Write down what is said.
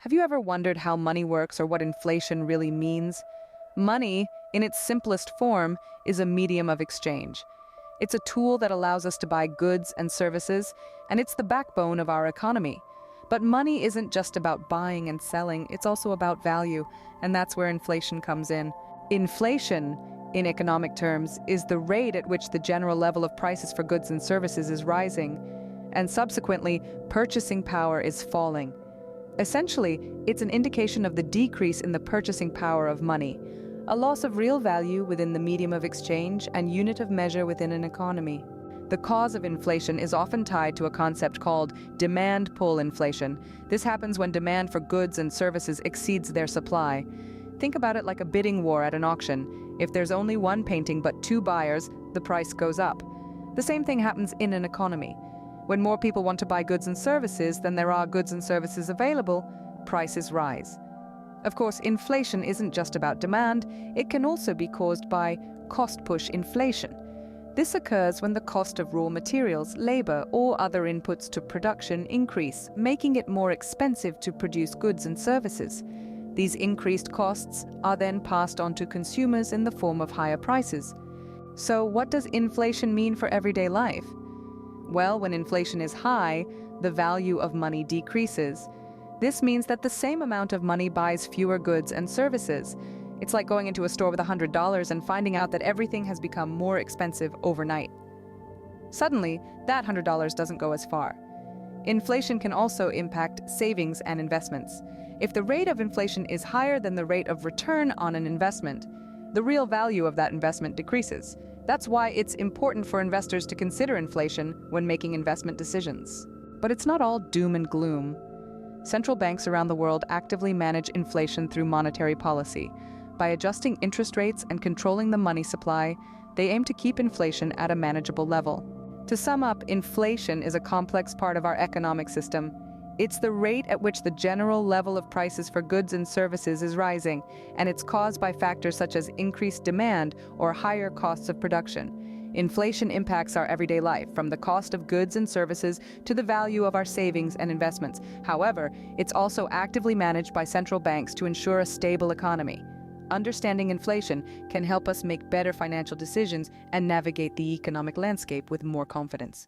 Have you ever wondered how money works or what inflation really means? Money, in its simplest form, is a medium of exchange. It's a tool that allows us to buy goods and services, and it's the backbone of our economy. But money isn't just about buying and selling, it's also about value, and that's where inflation comes in. Inflation, in economic terms, is the rate at which the general level of prices for goods and services is rising, and subsequently, purchasing power is falling. Essentially, it's an indication of the decrease in the purchasing power of money, a loss of real value within the medium of exchange and unit of measure within an economy. The cause of inflation is often tied to a concept called demand-pull inflation. This happens when demand for goods and services exceeds their supply. Think about it like a bidding war at an auction. If there's only one painting but two buyers, the price goes up. The same thing happens in an economy. When more people want to buy goods and services than there are goods and services available, prices rise. Of course, inflation isn't just about demand, it can also be caused by cost-push inflation. This occurs when the cost of raw materials, labor, or other inputs to production increase, making it more expensive to produce goods and services. These increased costs are then passed on to consumers in the form of higher prices. So, what does inflation mean for everyday life? Well, when inflation is high, the value of money decreases. This means that the same amount of money buys fewer goods and services. It's like going into a store with $100 and finding out that everything has become more expensive overnight. Suddenly, that $100 doesn't go as far. Inflation can also impact savings and investments. If the rate of inflation is higher than the rate of return on an investment, the real value of that investment decreases. That's why it's important for investors to consider inflation when making investment decisions. But it's not all doom and gloom. Central banks around the world actively manage inflation through monetary policy. By adjusting interest rates and controlling the money supply, they aim to keep inflation at a manageable level. To sum up, inflation is a complex part of our economic system. It's the rate at which the general level of prices for goods and services is rising, and it's caused by factors such as increased demand or higher costs of production. Inflation impacts our everyday life, from the cost of goods and services to the value of our savings and investments. However, it's also actively managed by central banks to ensure a stable economy. Understanding inflation can help us make better financial decisions and navigate the economic landscape with more confidence.